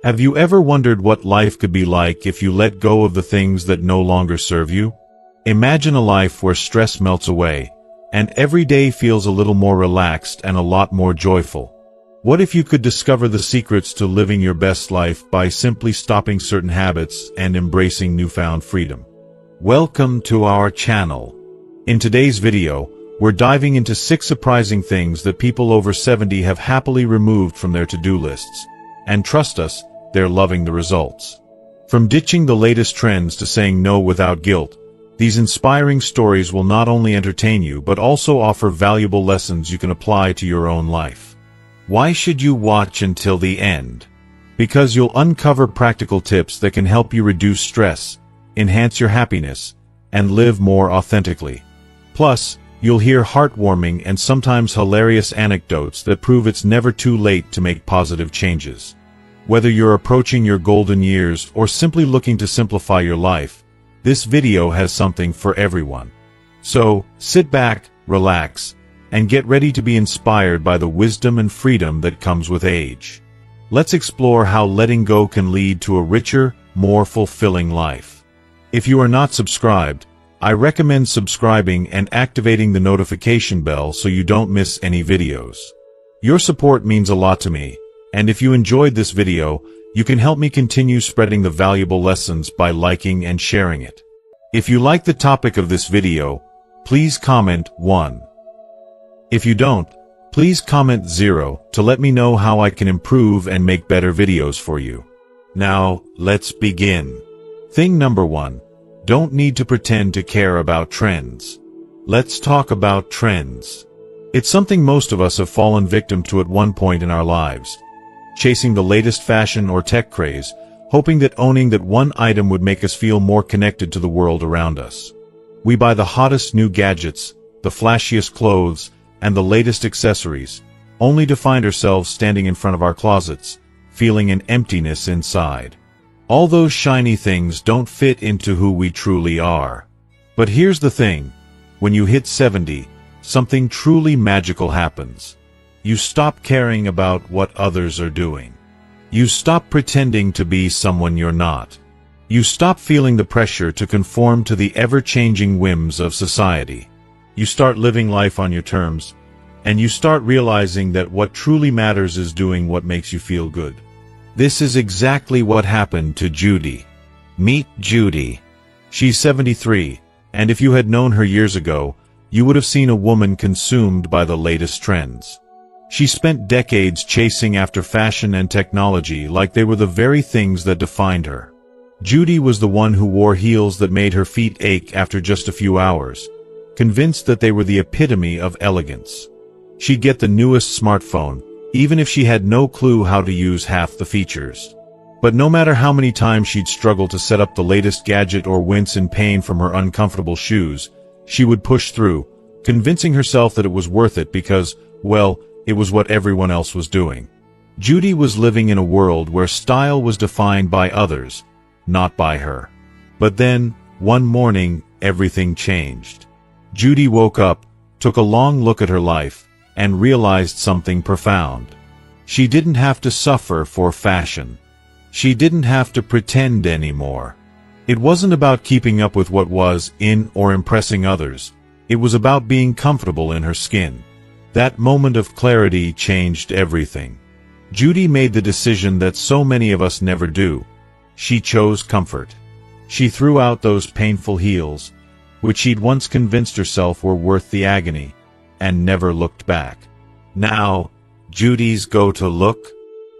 Have you ever wondered what life could be like if you let go of the things that no longer serve you? Imagine a life where stress melts away, and every day feels a little more relaxed and a lot more joyful. What if you could discover the secrets to living your best life by simply stopping certain habits and embracing newfound freedom? Welcome to our channel. In today's video, we're diving into 6 surprising things that people over 70 have happily removed from their to-do lists. And trust us, they're loving the results. From ditching the latest trends to saying no without guilt, these inspiring stories will not only entertain you but also offer valuable lessons you can apply to your own life. Why should you watch until the end? Because you'll uncover practical tips that can help you reduce stress, enhance your happiness, and live more authentically. Plus, you'll hear heartwarming and sometimes hilarious anecdotes that prove it's never too late to make positive changes. Whether you're approaching your golden years or simply looking to simplify your life, this video has something for everyone. So, sit back, relax, and get ready to be inspired by the wisdom and freedom that comes with age. Let's explore how letting go can lead to a richer, more fulfilling life. If you are not subscribed, I recommend subscribing and activating the notification bell so you don't miss any videos. Your support means a lot to me, and if you enjoyed this video, you can help me continue spreading the valuable lessons by liking and sharing it. If you like the topic of this video, please comment 1. If you don't, please comment 0 to let me know how I can improve and make better videos for you. Now, let's begin. Thing number 1. Don't need to pretend to care about trends. Let's talk about trends. It's something most of us have fallen victim to at one point in our lives. Chasing the latest fashion or tech craze, hoping that owning that one item would make us feel more connected to the world around us. We buy the hottest new gadgets, the flashiest clothes, and the latest accessories, only to find ourselves standing in front of our closets, feeling an emptiness inside. All those shiny things don't fit into who we truly are. But here's the thing, when you hit 70, something truly magical happens. You stop caring about what others are doing. You stop pretending to be someone you're not. You stop feeling the pressure to conform to the ever-changing whims of society. You start living life on your terms, and you start realizing that what truly matters is doing what makes you feel good. This is exactly what happened to Judy. Meet Judy. She's 73, and if you had known her years ago, you would have seen a woman consumed by the latest trends. She spent decades chasing after fashion and technology like they were the very things that defined her. Judy was the one who wore heels that made her feet ache after just a few hours, convinced that they were the epitome of elegance. She'd get the newest smartphone, even if she had no clue how to use half the features. But no matter how many times she'd struggle to set up the latest gadget or wince in pain from her uncomfortable shoes, she would push through, convincing herself that it was worth it because, well, it was what everyone else was doing. Judy was living in a world where style was defined by others, not by her. But then, one morning, everything changed. Judy woke up, took a long look at her life, and realized something profound. She didn't have to suffer for fashion. She didn't have to pretend anymore. It wasn't about keeping up with what was in or impressing others. It was about being comfortable in her skin. That moment of clarity changed everything. Judy made the decision that so many of us never do. She chose comfort. She threw out those painful heels, which she'd once convinced herself were worth the agony, and never looked back. Now, Judy's go-to look?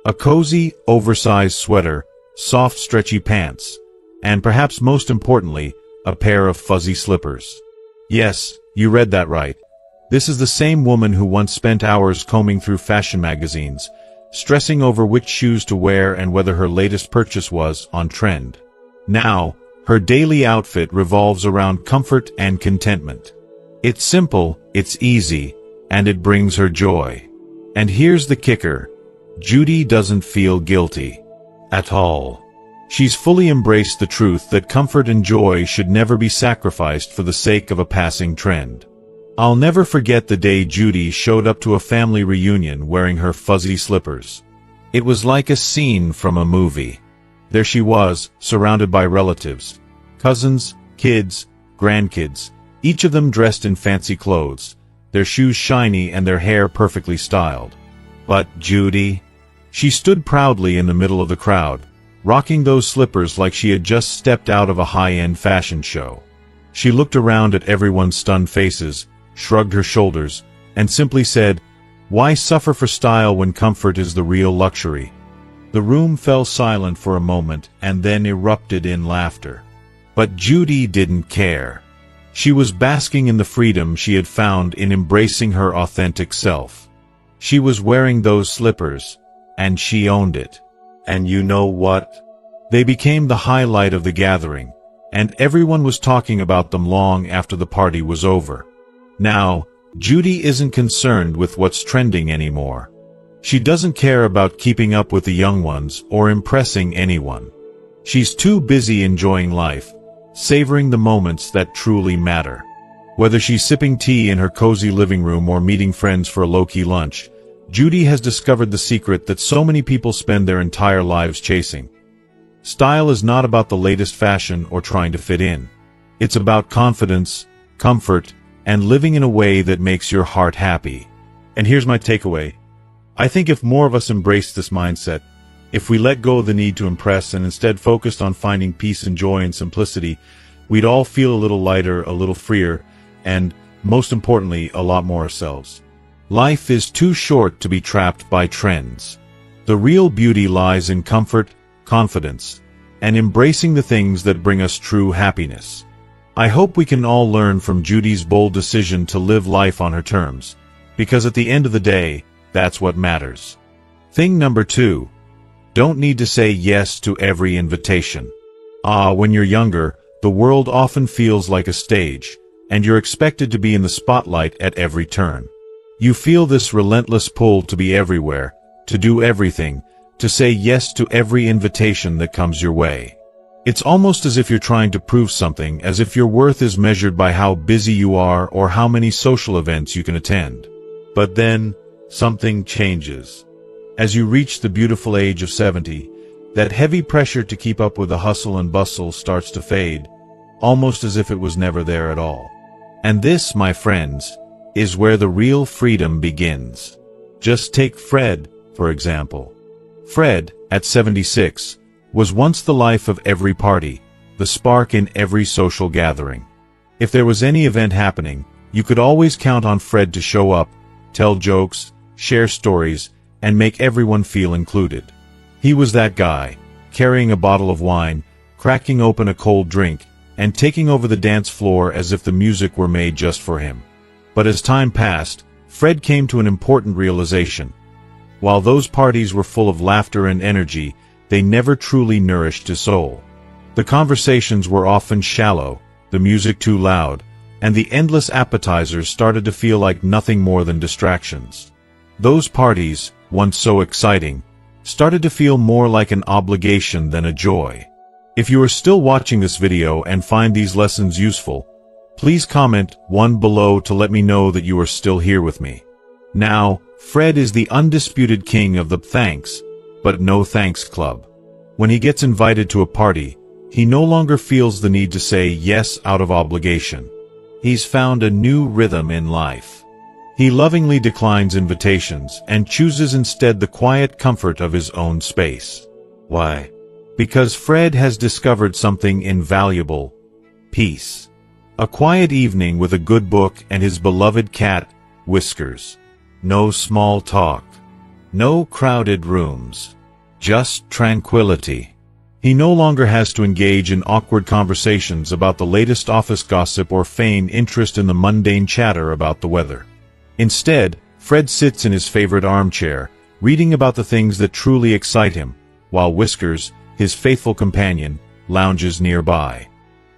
A cozy, oversized sweater, soft stretchy pants, and perhaps most importantly, a pair of fuzzy slippers. Yes, you read that right. This is the same woman who once spent hours combing through fashion magazines, stressing over which shoes to wear and whether her latest purchase was on trend. Now, her daily outfit revolves around comfort and contentment. It's simple, it's easy, and it brings her joy. And here's the kicker. Judy doesn't feel guilty. At all. She's fully embraced the truth that comfort and joy should never be sacrificed for the sake of a passing trend. I'll never forget the day Judy showed up to a family reunion wearing her fuzzy slippers. It was like a scene from a movie. There she was, surrounded by relatives, cousins, kids, grandkids, each of them dressed in fancy clothes, their shoes shiny and their hair perfectly styled. But Judy? She stood proudly in the middle of the crowd, rocking those slippers like she had just stepped out of a high-end fashion show. She looked around at everyone's stunned faces, shrugged her shoulders, and simply said, "Why suffer for style when comfort is the real luxury?" The room fell silent for a moment and then erupted in laughter. But Judy didn't care. She was basking in the freedom she had found in embracing her authentic self. She was wearing those slippers, and she owned it. And you know what? They became the highlight of the gathering, and everyone was talking about them long after the party was over. Now, Judy isn't concerned with what's trending anymore. She doesn't care about keeping up with the young ones or impressing anyone. She's too busy enjoying life, savoring the moments that truly matter. Whether she's sipping tea in her cozy living room or meeting friends for a low-key lunch, Judy has discovered the secret that so many people spend their entire lives chasing. Style is not about the latest fashion or trying to fit in. It's about confidence, comfort, and living in a way that makes your heart happy. And here's my takeaway. I think if more of us embraced this mindset, if we let go of the need to impress and instead focused on finding peace and joy and simplicity, we'd all feel a little lighter, a little freer, and, most importantly, a lot more ourselves. Life is too short to be trapped by trends. The real beauty lies in comfort, confidence, and embracing the things that bring us true happiness. I hope we can all learn from Judy's bold decision to live life on her terms, because at the end of the day, that's what matters. Thing number 2. Don't need to say yes to every invitation. When you're younger, the world often feels like a stage, and you're expected to be in the spotlight at every turn. You feel this relentless pull to be everywhere, to do everything, to say yes to every invitation that comes your way. It's almost as if you're trying to prove something, as if your worth is measured by how busy you are or how many social events you can attend. But then, something changes. As you reach the beautiful age of 70, that heavy pressure to keep up with the hustle and bustle starts to fade, almost as if it was never there at all. And this, my friends, is where the real freedom begins. Just take Fred, for example. Fred, at 76, was once the life of every party, the spark in every social gathering. If there was any event happening, you could always count on Fred to show up, tell jokes, share stories, and make everyone feel included. He was that guy, carrying a bottle of wine, cracking open a cold drink, and taking over the dance floor as if the music were made just for him. But as time passed, Fred came to an important realization. While those parties were full of laughter and energy, they never truly nourished his soul. The conversations were often shallow, the music too loud, and the endless appetizers started to feel like nothing more than distractions. Those parties, once so exciting, started to feel more like an obligation than a joy. If you are still watching this video and find these lessons useful, please comment 1 below to let me know that you are still here with me. Now, Fred is the undisputed king of the thanks, but no thanks club. When he gets invited to a party, he no longer feels the need to say yes out of obligation. He's found a new rhythm in life. He lovingly declines invitations and chooses instead the quiet comfort of his own space. Why? Because Fred has discovered something invaluable: peace. A quiet evening with a good book and his beloved cat, Whiskers. No small talk. No crowded rooms. Just tranquility. He no longer has to engage in awkward conversations about the latest office gossip or feign interest in the mundane chatter about the weather. Instead, Fred sits in his favorite armchair, reading about the things that truly excite him, while Whiskers, his faithful companion, lounges nearby.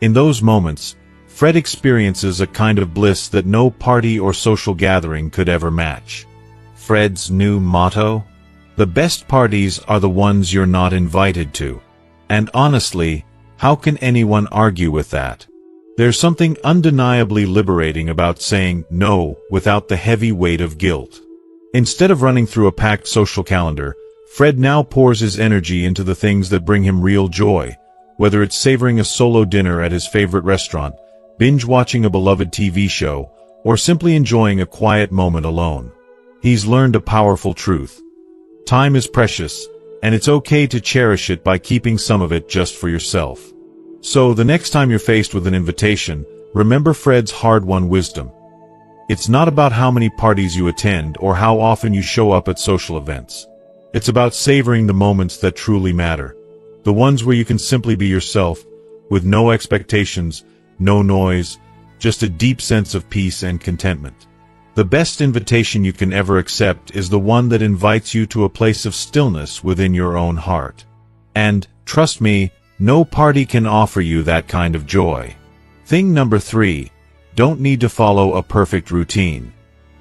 In those moments, Fred experiences a kind of bliss that no party or social gathering could ever match. Fred's new motto? The best parties are the ones you're not invited to. And honestly, how can anyone argue with that? There's something undeniably liberating about saying no without the heavy weight of guilt. Instead of running through a packed social calendar, Fred now pours his energy into the things that bring him real joy, whether it's savoring a solo dinner at his favorite restaurant, binge-watching a beloved TV show, or simply enjoying a quiet moment alone. He's learned a powerful truth. Time is precious, and it's okay to cherish it by keeping some of it just for yourself. So, the next time you're faced with an invitation, remember Fred's hard-won wisdom. It's not about how many parties you attend or how often you show up at social events. It's about savoring the moments that truly matter. The ones where you can simply be yourself, with no expectations, no noise, just a deep sense of peace and contentment. The best invitation you can ever accept is the one that invites you to a place of stillness within your own heart. And, trust me, no party can offer you that kind of joy. Thing number 3. Don't need to follow a perfect routine.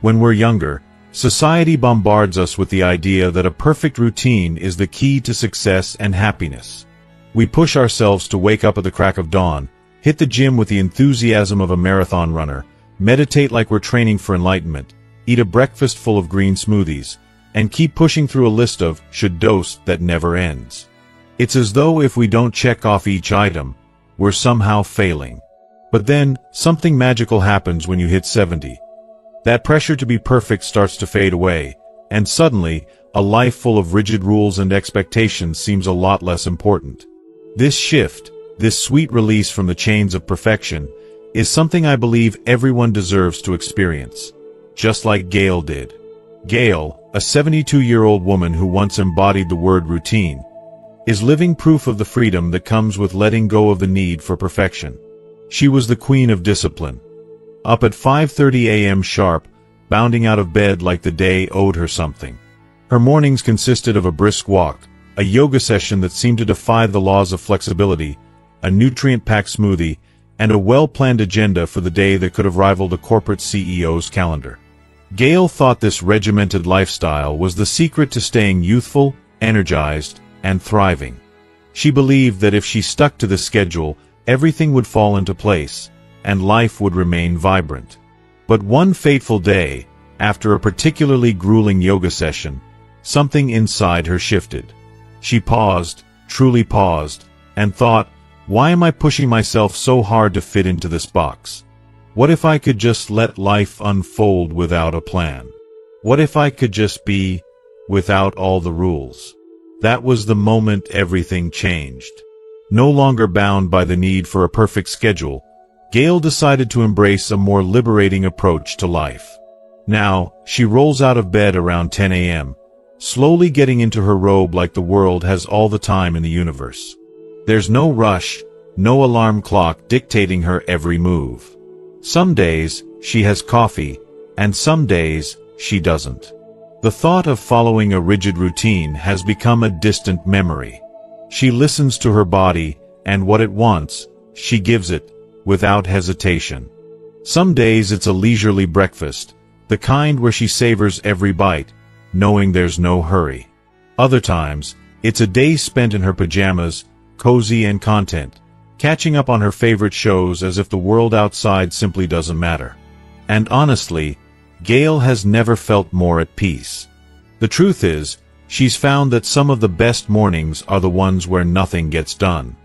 When we're younger, society bombards us with the idea that a perfect routine is the key to success and happiness. We push ourselves to wake up at the crack of dawn, hit the gym with the enthusiasm of a marathon runner, meditate like we're training for enlightenment, eat a breakfast full of green smoothies, and keep pushing through a list of should-dos that never ends. It's as though if we don't check off each item, we're somehow failing. But then, something magical happens when you hit 70. That pressure to be perfect starts to fade away, and suddenly, a life full of rigid rules and expectations seems a lot less important. This shift, this sweet release from the chains of perfection, is something I believe everyone deserves to experience. Just like Gail did. Gail, a 72-year-old woman who once embodied the word routine, is living proof of the freedom that comes with letting go of the need for perfection. She was the queen of discipline. Up at 5:30 a.m. sharp, bounding out of bed like the day owed her something. Her mornings consisted of a brisk walk, a yoga session that seemed to defy the laws of flexibility, a nutrient-packed smoothie, and a well-planned agenda for the day that could have rivaled a corporate CEO's calendar. Gail thought this regimented lifestyle was the secret to staying youthful, energized, and thriving. She believed that if she stuck to the schedule, everything would fall into place, and life would remain vibrant. But one fateful day, after a particularly grueling yoga session, something inside her shifted. She paused, truly paused, and thought, why am I pushing myself so hard to fit into this box? What if I could just let life unfold without a plan? What if I could just be, without all the rules? That was the moment everything changed. No longer bound by the need for a perfect schedule, Gail decided to embrace a more liberating approach to life. Now, she rolls out of bed around 10 a.m., slowly getting into her robe like the world has all the time in the universe. There's no rush, no alarm clock dictating her every move. Some days, she has coffee, and some days, she doesn't. The thought of following a rigid routine has become a distant memory. She listens to her body, and what it wants, she gives it, without hesitation. Some days it's a leisurely breakfast, the kind where she savors every bite, knowing there's no hurry. Other times, it's a day spent in her pajamas, cozy and content, catching up on her favorite shows as if the world outside simply doesn't matter. And honestly, Gail has never felt more at peace. The truth is, she's found that some of the best mornings are the ones where nothing gets done.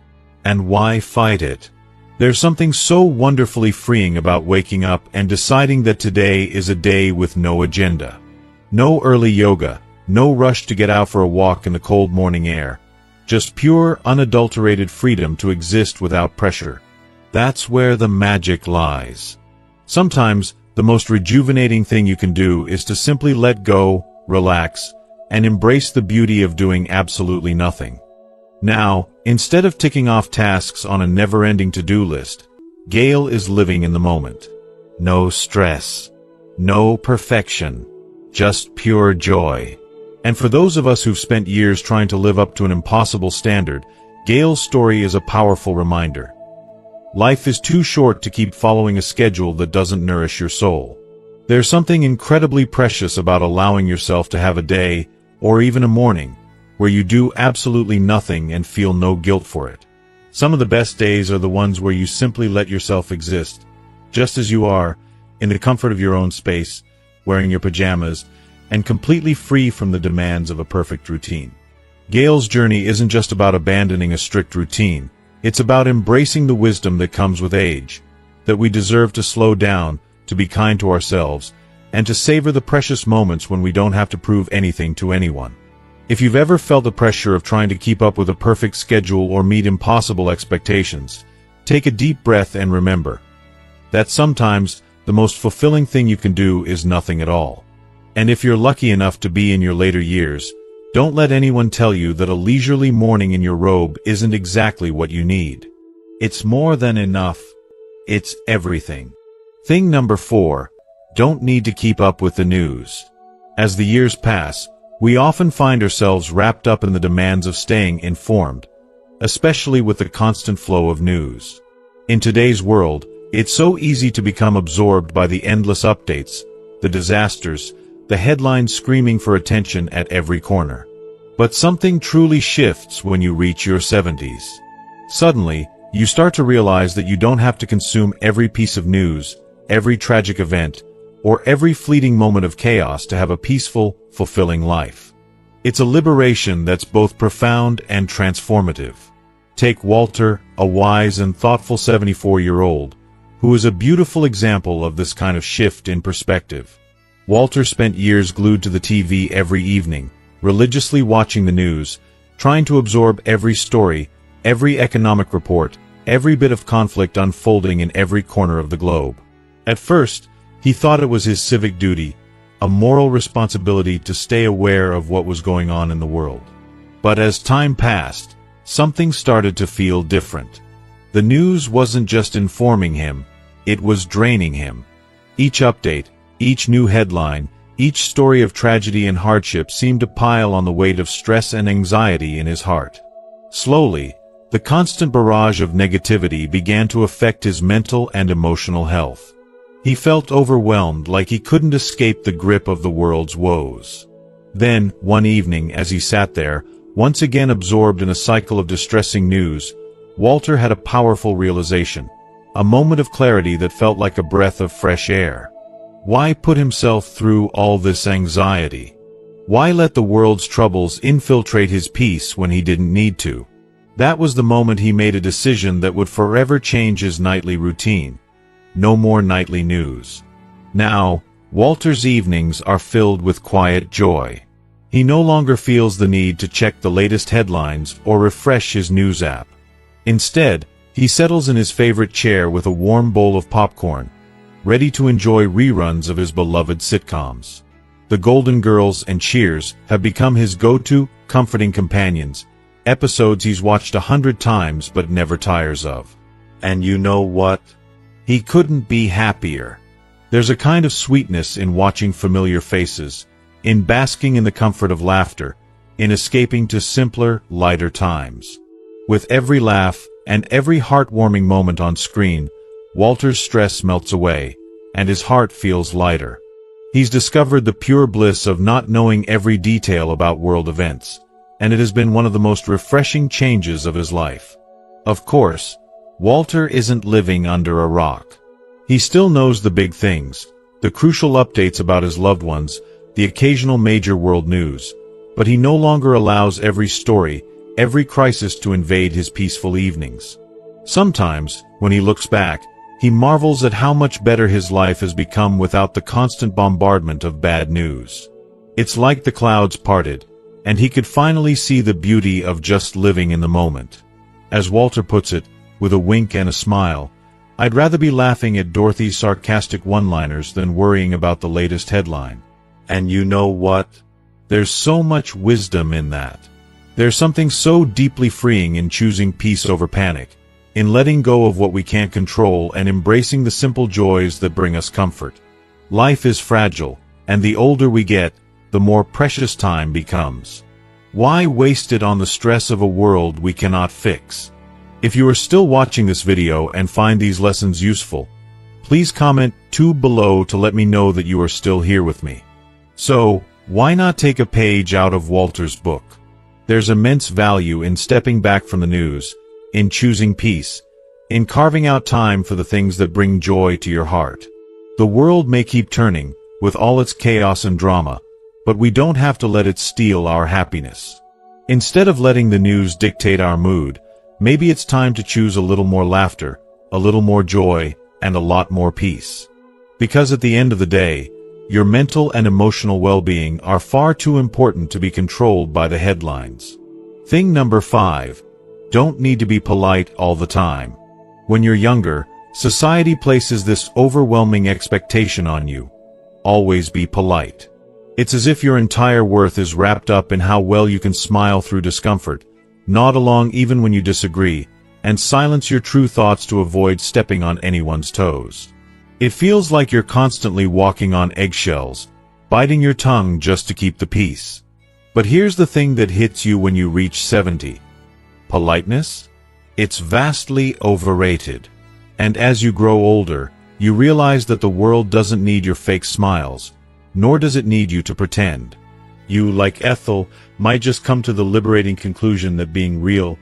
And why fight it? There's something so wonderfully freeing about waking up and deciding that today is a day with no agenda. No early yoga, no rush to get out for a walk in the cold morning air. Just pure, unadulterated freedom to exist without pressure. That's where the magic lies. Sometimes, the most rejuvenating thing you can do is to simply let go, relax, and embrace the beauty of doing absolutely nothing. Now, instead of ticking off tasks on a never-ending to-do list, Gail is living in the moment. No stress. No perfection. Just pure joy. And for those of us who've spent years trying to live up to an impossible standard, Gail's story is a powerful reminder. Life is too short to keep following a schedule that doesn't nourish your soul. There's something incredibly precious about allowing yourself to have a day, or even a morning, where you do absolutely nothing and feel no guilt for it. Some of the best days are the ones where you simply let yourself exist, just as you are, in the comfort of your own space, wearing your pajamas, and completely free from the demands of a perfect routine. Gail's journey isn't just about abandoning a strict routine. It's about embracing the wisdom that comes with age, that we deserve to slow down, to be kind to ourselves, and to savor the precious moments when we don't have to prove anything to anyone. If you've ever felt the pressure of trying to keep up with a perfect schedule or meet impossible expectations, take a deep breath and remember that sometimes the most fulfilling thing you can do is nothing at all. And if you're lucky enough to be in your later years, don't let anyone tell you that a leisurely morning in your robe isn't exactly what you need. It's more than enough. It's everything. Thing number 4, don't need to keep up with the news. As the years pass, we often find ourselves wrapped up in the demands of staying informed, especially with the constant flow of news. In today's world, it's so easy to become absorbed by the endless updates, the disasters, the headlines screaming for attention at every corner. But something truly shifts when you reach your 70s. Suddenly, you start to realize that you don't have to consume every piece of news, every tragic event, or every fleeting moment of chaos to have a peaceful, fulfilling life. It's a liberation that's both profound and transformative. Take Walter, a wise and thoughtful 74-year-old, who is a beautiful example of this kind of shift in perspective. Walter spent years glued to the TV every evening, religiously watching the news, trying to absorb every story, every economic report, every bit of conflict unfolding in every corner of the globe. At first, he thought it was his civic duty, a moral responsibility to stay aware of what was going on in the world. But as time passed, something started to feel different. The news wasn't just informing him, it was draining him. Each update, each new headline, each story of tragedy and hardship seemed to pile on the weight of stress and anxiety in his heart. Slowly, the constant barrage of negativity began to affect his mental and emotional health. He felt overwhelmed, like he couldn't escape the grip of the world's woes. Then, one evening, as he sat there, once again absorbed in a cycle of distressing news, Walter had a powerful realization, a moment of clarity that felt like a breath of fresh air. Why put himself through all this anxiety? Why let the world's troubles infiltrate his peace when he didn't need to? That was the moment he made a decision that would forever change his nightly routine. No more nightly news. Now, Walter's evenings are filled with quiet joy. He no longer feels the need to check the latest headlines or refresh his news app. Instead, he settles in his favorite chair with a warm bowl of popcorn, ready to enjoy reruns of his beloved sitcoms. The Golden Girls and Cheers have become his go-to, comforting companions, episodes he's watched 100 times but never tires of. And you know what? He couldn't be happier. There's a kind of sweetness in watching familiar faces, in basking in the comfort of laughter, in escaping to simpler, lighter times. With every laugh and every heartwarming moment on screen, Walter's stress melts away, and his heart feels lighter. He's discovered the pure bliss of not knowing every detail about world events, and it has been one of the most refreshing changes of his life. Of course, Walter isn't living under a rock. He still knows the big things, the crucial updates about his loved ones, the occasional major world news, but he no longer allows every story, every crisis to invade his peaceful evenings. Sometimes, when he looks back, he marvels at how much better his life has become without the constant bombardment of bad news. It's like the clouds parted, and he could finally see the beauty of just living in the moment. As Walter puts it, with a wink and a smile, I'd rather be laughing at Dorothy's sarcastic one-liners than worrying about the latest headline. And you know what? There's so much wisdom in that. There's something so deeply freeing in choosing peace over panic, in letting go of what we can't control and embracing the simple joys that bring us comfort. Life is fragile, and the older we get, the more precious time becomes. Why waste it on the stress of a world we cannot fix? If you are still watching this video and find these lessons useful, please comment below to let me know that you are still here with me. So, why not take a page out of Walter's book? There's immense value in stepping back from the news, in choosing peace, in carving out time for the things that bring joy to your heart. The world may keep turning, with all its chaos and drama, but we don't have to let it steal our happiness. Instead of letting the news dictate our mood, maybe it's time to choose a little more laughter, a little more joy, and a lot more peace. Because at the end of the day, your mental and emotional well-being are far too important to be controlled by the headlines. Thing number 5. Don't need to be polite all the time. When you're younger, society places this overwhelming expectation on you. Always be polite. It's as if your entire worth is wrapped up in how well you can smile through discomfort, nod along even when you disagree, and silence your true thoughts to avoid stepping on anyone's toes. It feels like you're constantly walking on eggshells, biting your tongue just to keep the peace. But here's the thing that hits you when you reach 70. Politeness? It's vastly overrated. And as you grow older, you realize that the world doesn't need your fake smiles, nor does it need you to pretend. You, like Ethel, might just come to the liberating conclusion that being real,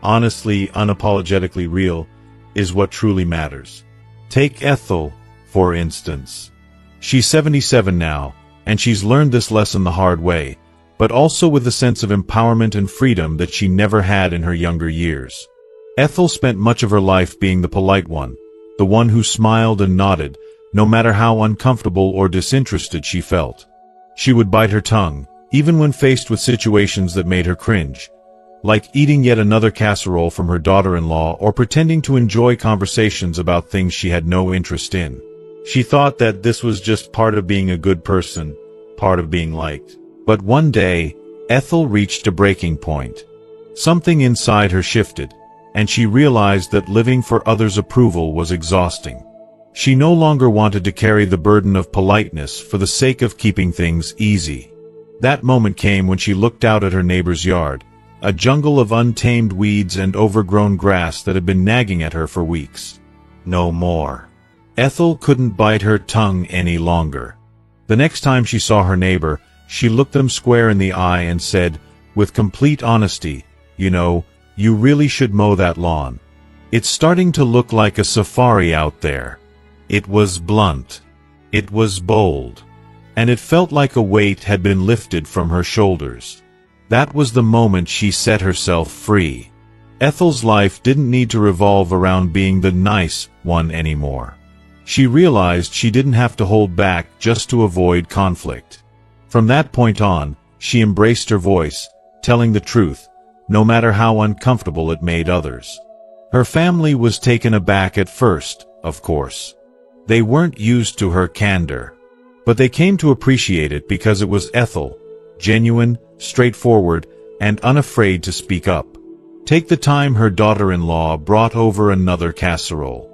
honestly, unapologetically real, is what truly matters. Take Ethel, for instance. She's 77 now, and she's learned this lesson the hard way, but also with a sense of empowerment and freedom that she never had in her younger years. Ethel spent much of her life being the polite one, the one who smiled and nodded, no matter how uncomfortable or disinterested she felt. She would bite her tongue, even when faced with situations that made her cringe, like eating yet another casserole from her daughter-in-law or pretending to enjoy conversations about things she had no interest in. She thought that this was just part of being a good person, part of being liked. But one day, Ethel reached a breaking point. Something inside her shifted, and she realized that living for others' approval was exhausting. She no longer wanted to carry the burden of politeness for the sake of keeping things easy. That moment came when she looked out at her neighbor's yard, a jungle of untamed weeds and overgrown grass that had been nagging at her for weeks. No more. Ethel couldn't bite her tongue any longer. The next time she saw her neighbor, she looked them square in the eye and said, with complete honesty, "You know, you really should mow that lawn. It's starting to look like a safari out there." It was blunt. It was bold. And it felt like a weight had been lifted from her shoulders. That was the moment she set herself free. Ethel's life didn't need to revolve around being the nice one anymore. She realized she didn't have to hold back just to avoid conflict. From that point on, she embraced her voice, telling the truth, no matter how uncomfortable it made others. Her family was taken aback at first, of course. They weren't used to her candor. But they came to appreciate it because it was Ethel, genuine, straightforward, and unafraid to speak up. Take the time her daughter-in-law brought over another casserole.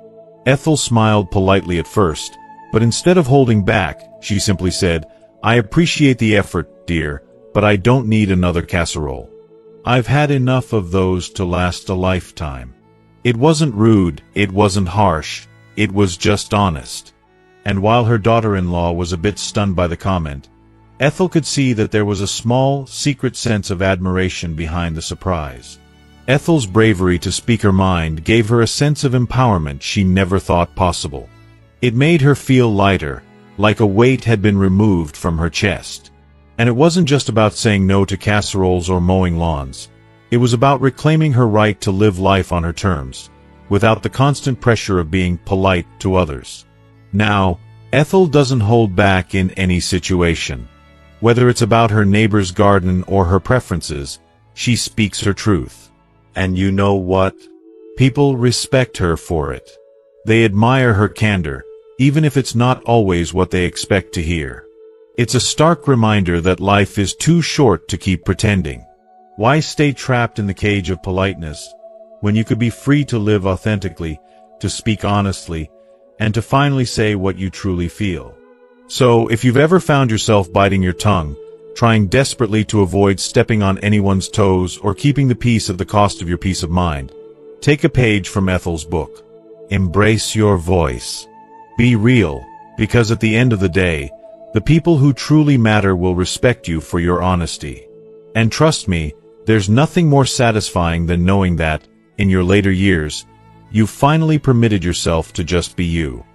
Ethel smiled politely at first, but instead of holding back, she simply said, "I appreciate the effort, dear, but I don't need another casserole. I've had enough of those to last a lifetime." It wasn't rude, it wasn't harsh, it was just honest. And while her daughter-in-law was a bit stunned by the comment, Ethel could see that there was a small, secret sense of admiration behind the surprise. Ethel's bravery to speak her mind gave her a sense of empowerment she never thought possible. It made her feel lighter, like a weight had been removed from her chest. And it wasn't just about saying no to casseroles or mowing lawns. It was about reclaiming her right to live life on her terms, without the constant pressure of being polite to others. Now, Ethel doesn't hold back in any situation. Whether it's about her neighbor's garden or her preferences, she speaks her truth. And you know what? People respect her for it. They admire her candor, even if it's not always what they expect to hear. It's a stark reminder that life is too short to keep pretending. Why stay trapped in the cage of politeness, when you could be free to live authentically, to speak honestly, and to finally say what you truly feel? So, if you've ever found yourself biting your tongue, trying desperately to avoid stepping on anyone's toes or keeping the peace at the cost of your peace of mind, take a page from Ethel's book. Embrace your voice. Be real, because at the end of the day, the people who truly matter will respect you for your honesty. And trust me, there's nothing more satisfying than knowing that, in your later years, you've finally permitted yourself to just be you.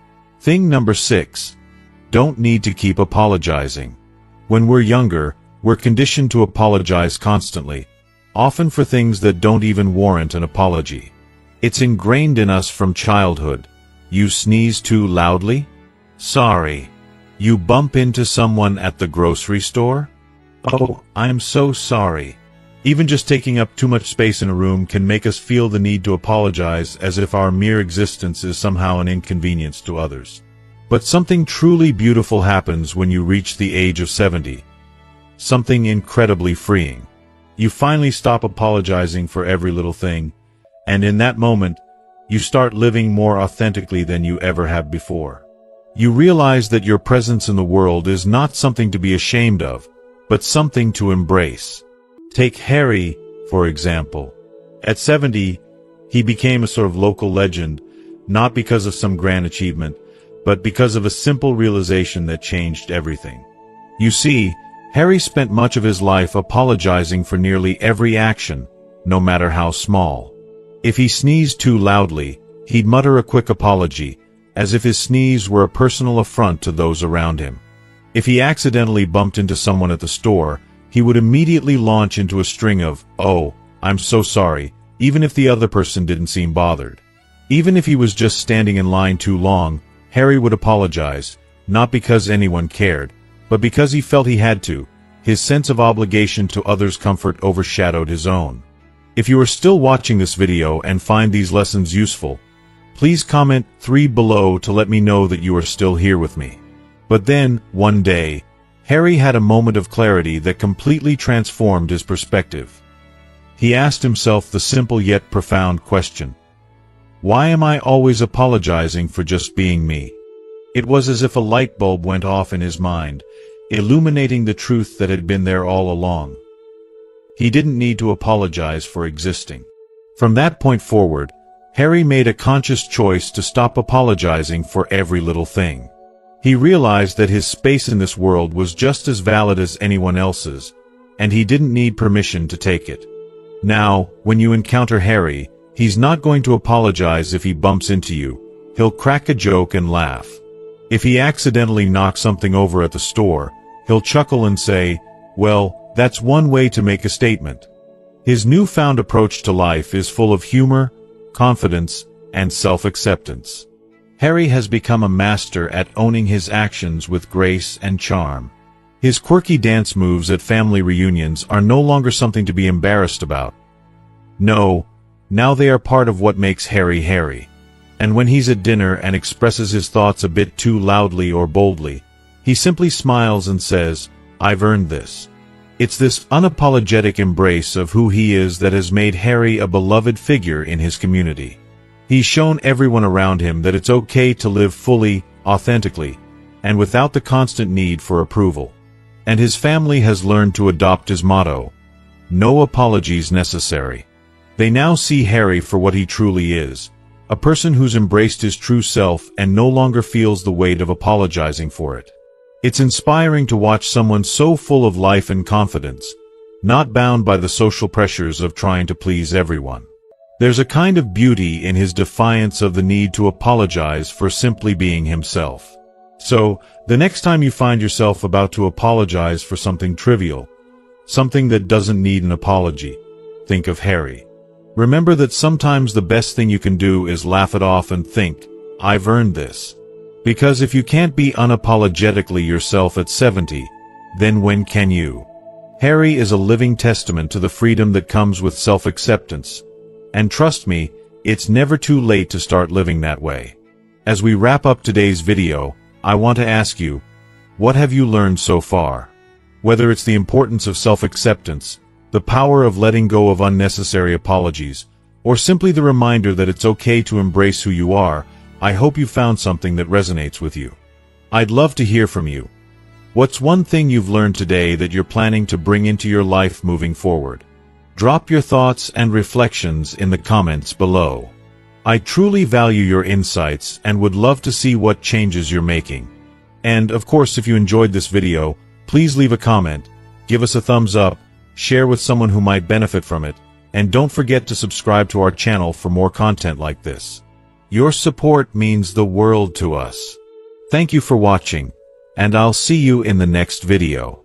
Thing number 6. Don't need to keep apologizing. When we're younger, we're conditioned to apologize constantly. often for things that don't even warrant an apology. It's ingrained in us from childhood. You sneeze too loudly? Sorry. You bump into someone at the grocery store? Oh, I'm so sorry. Even just taking up too much space in a room can make us feel the need to apologize, as if our mere existence is somehow an inconvenience to others. But something truly beautiful happens when you reach the age of 70. Something incredibly freeing. You finally stop apologizing for every little thing, and in that moment, you start living more authentically than you ever have before. You realize that your presence in the world is not something to be ashamed of, but something to embrace. Take Harry, for example. At 70, he became a sort of local legend, not because of some grand achievement, but because of a simple realization that changed everything. You see, Harry spent much of his life apologizing for nearly every action, no matter how small. If he sneezed too loudly, he'd mutter a quick apology, as if his sneeze were a personal affront to those around him. If he accidentally bumped into someone at the store, he would immediately launch into a string of, "Oh, I'm so sorry," even if the other person didn't seem bothered. Even if he was just standing in line too long, Harry would apologize, not because anyone cared, but because he felt he had to. His sense of obligation to others' comfort overshadowed his own. If you are still watching this video and find these lessons useful, please comment 3 below to let me know that you are still here with me. But then, one day, Harry had a moment of clarity that completely transformed his perspective. He asked himself the simple yet profound question: why am I always apologizing for just being me? It was as if a light bulb went off in his mind, illuminating the truth that had been there all along. He didn't need to apologize for existing. From that point forward, Harry made a conscious choice to stop apologizing for every little thing. He realized that his space in this world was just as valid as anyone else's, and he didn't need permission to take it. Now, when you encounter Harry, he's not going to apologize if he bumps into you. He'll crack a joke and laugh. If he accidentally knocks something over at the store, he'll chuckle and say, "Well, that's one way to make a statement." His newfound approach to life is full of humor, confidence, and self-acceptance. Harry has become a master at owning his actions with grace and charm. His quirky dance moves at family reunions are no longer something to be embarrassed about. No, now they are part of what makes Harry Harry. And when he's at dinner and expresses his thoughts a bit too loudly or boldly, he simply smiles and says, "I've earned this." It's this unapologetic embrace of who he is that has made Harry a beloved figure in his community. He's shown everyone around him that it's okay to live fully, authentically, and without the constant need for approval. And his family has learned to adopt his motto: no apologies necessary. They now see Harry for what he truly is, a person who's embraced his true self and no longer feels the weight of apologizing for it. It's inspiring to watch someone so full of life and confidence, not bound by the social pressures of trying to please everyone. There's a kind of beauty in his defiance of the need to apologize for simply being himself. So, the next time you find yourself about to apologize for something trivial, something that doesn't need an apology, think of Harry. Remember that sometimes the best thing you can do is laugh it off and think, "I've earned this." Because if you can't be unapologetically yourself at 70, then when can you? Harry is a living testament to the freedom that comes with self-acceptance. And trust me, it's never too late to start living that way. As we wrap up today's video, I want to ask you, what have you learned so far? Whether it's the importance of self-acceptance, the power of letting go of unnecessary apologies, or simply the reminder that it's okay to embrace who you are, I hope you found something that resonates with you. I'd love to hear from you. What's one thing you've learned today that you're planning to bring into your life moving forward? Drop your thoughts and reflections in the comments below. I truly value your insights and would love to see what changes you're making. And, of course, if you enjoyed this video, please leave a comment, give us a thumbs up, share with someone who might benefit from it, and don't forget to subscribe to our channel for more content like this. Your support means the world to us. Thank you for watching, and I'll see you in the next video.